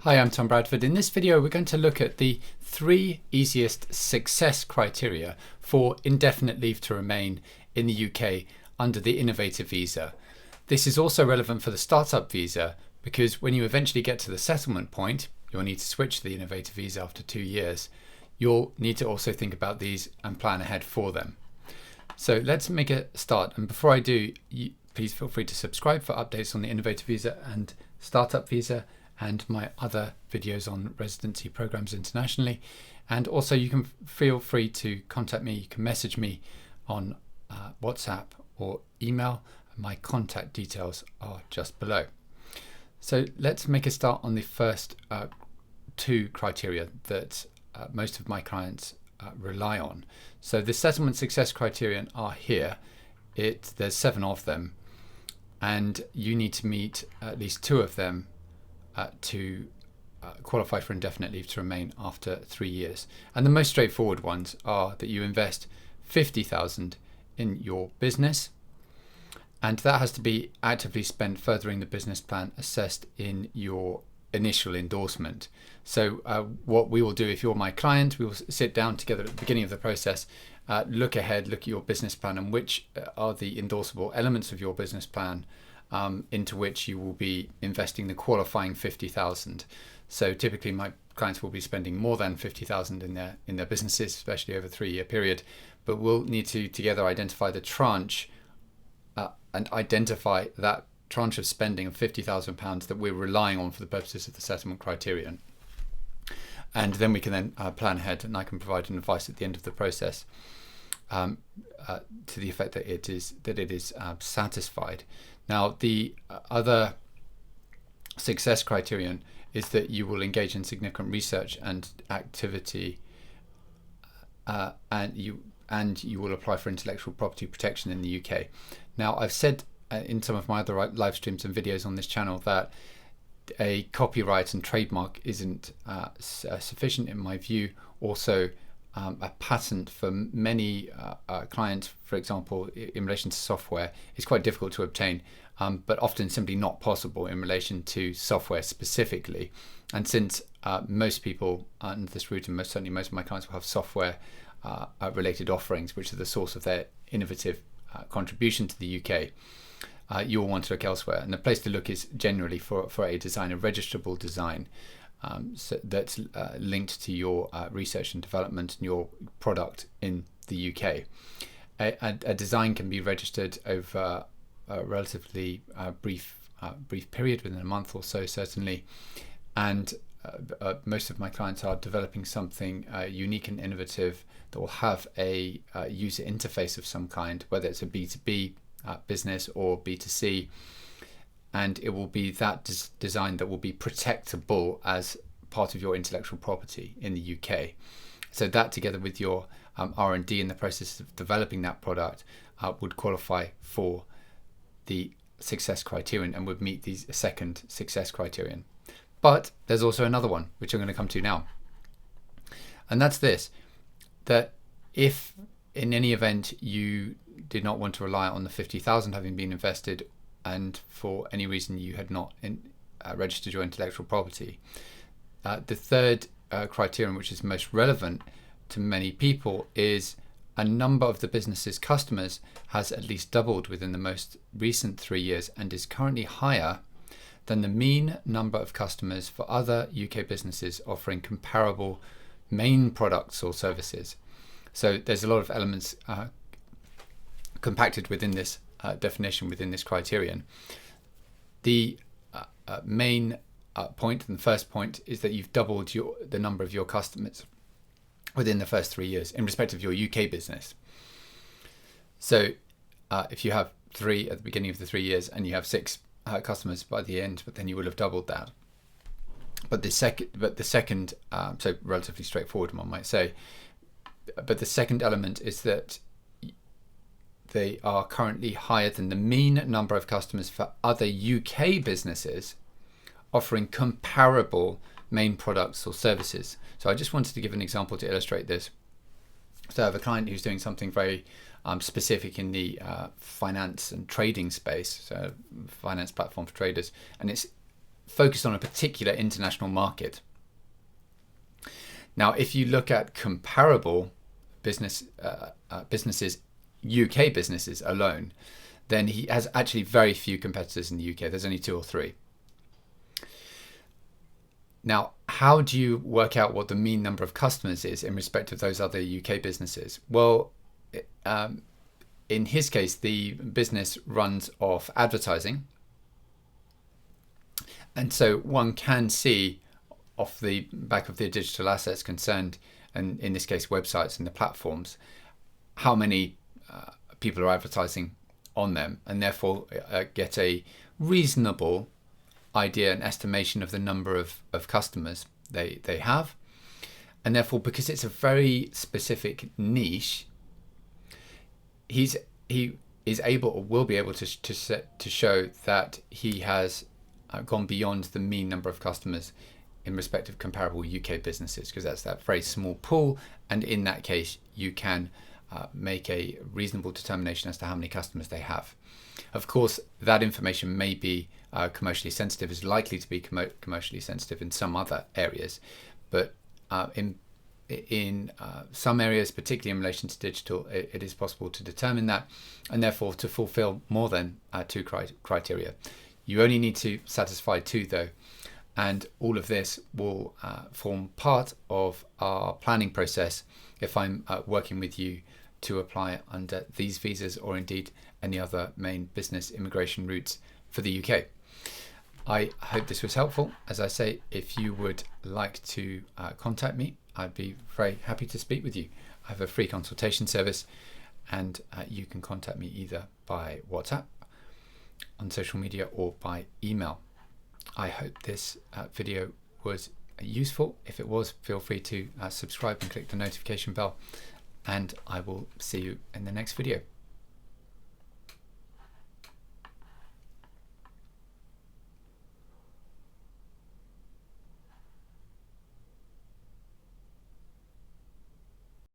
Hi, I'm Tom Bradford. In this video, we're going to look at the 3 easiest success criteria for indefinite leave to remain in the UK under the Innovator visa. This is also relevant for the startup visa because when you eventually get to the settlement point, you'll need to switch to the Innovator visa after 2 years. You'll need to also think about these and plan ahead for them. So let's make a start. And before I do, please feel free to subscribe for updates on the Innovator visa and startup visa and my other videos on residency programs internationally. And also you can feel free to contact me. You can message me on WhatsApp or email. My contact details are just below. So let's make a start on the first 2 criteria that most of my clients rely on. So the settlement success criterion are here. There's 7 of them, and you need to meet at least 2 of them to qualify for indefinite leave to remain after 3 years. And the most straightforward ones are that you invest 50,000 in your business, and that has to be actively spent furthering the business plan assessed in your initial endorsement. So what we will do, if you're my client, we will sit down together at the beginning of the process, look ahead, look at your business plan and which are the endorsable elements of your business plan into which you will be investing the qualifying 50,000. So typically my clients will be spending more than 50,000 in their businesses, especially over a 3-year period, but we'll need to together identify the tranche and identify that tranche of spending of £50,000 that we're relying on for the purposes of the settlement criterion. And then we can then plan ahead, and I can provide an advice at the end of the process to the effect that it is satisfied. Now, the other success criterion is that you will engage in significant research and activity, and you will apply for intellectual property protection in the UK. Now, I've said in some of my other live streams and videos on this channel that a copyright and trademark isn't sufficient in my view. Also, a patent for many clients, for example, in relation to software, is quite difficult to obtain, but often simply not possible in relation to software specifically. And since most people under this route, and certainly most of my clients will have software related offerings, which are the source of their innovative contribution to the UK, you'll want to look elsewhere. And the place to look is generally for a design, a registrable design, so that's linked to your research and development and your product in the UK. A design can be registered over a relatively brief period, within a month or so certainly, and most of my clients are developing something unique and innovative that will have a user interface of some kind, whether it's a B2B business or B2C, and it will be that design that will be protectable as part of your intellectual property in the UK. So that, together with your R&D in the process of developing that product, would qualify for the success criterion and would meet the second success criterion. But there's also another one, which I'm going to come to now, and that's this: that if in any event you did not want to rely on the 50,000 having been invested, and for any reason you had not registered your intellectual property, the third criterion, which is most relevant to many people, is a number of the business's customers has at least doubled within the most recent 3 years and is currently higher than the mean number of customers for other UK businesses offering comparable main products or services. So there's a lot of elements compacted within this definition, within this criterion. The main point, and the first point, is that you've doubled the number of your customers within the first 3 years in respect of your UK business. So if you have 3 at the beginning of the 3 years and you have 6 customers by the end, but then you will have doubled that. But the second, so relatively straightforward, one might say. But the second element is that they are currently higher than the mean number of customers for other UK businesses offering comparable main products or services. So I just wanted to give an example to illustrate this. So I have a client who's doing something very specific in the finance and trading space, so finance platform for traders, and it's focused on a particular international market. Now, if you look at comparable businesses, UK businesses alone, then he has actually very few competitors in the UK. There's only 2 or 3. Now, how do you work out what the mean number of customers is in respect of those other UK businesses? Well, in his case, the business runs off advertising. And so one can see off the back of the digital assets concerned, and in this case, websites and the platforms, how many people are advertising on them, and therefore get a reasonable idea and estimation of the number of customers they have. And therefore, because it's a very specific niche, he is able, or will be able to show that he has gone beyond the mean number of customers in respect of comparable UK businesses, because that's that very small pool, and in that case you can make a reasonable determination as to how many customers they have. Of course, that information may be commercially sensitive, is likely to be commercially sensitive in some other areas, but in some areas, particularly in relation to digital, it is possible to determine that, and therefore to fulfill more than 2 criteria. You only need to satisfy 2 though, and all of this will form part of our planning process if I'm working with you to apply under these visas, or indeed any other main business immigration routes for the UK. I hope this was helpful. As I say, if you would like to contact me, I'd be very happy to speak with you. I have a free consultation service, and you can contact me either by WhatsApp, on social media, or by email. I hope this video was useful. If it was, feel free to subscribe and click the notification bell, and I will see you in the next video.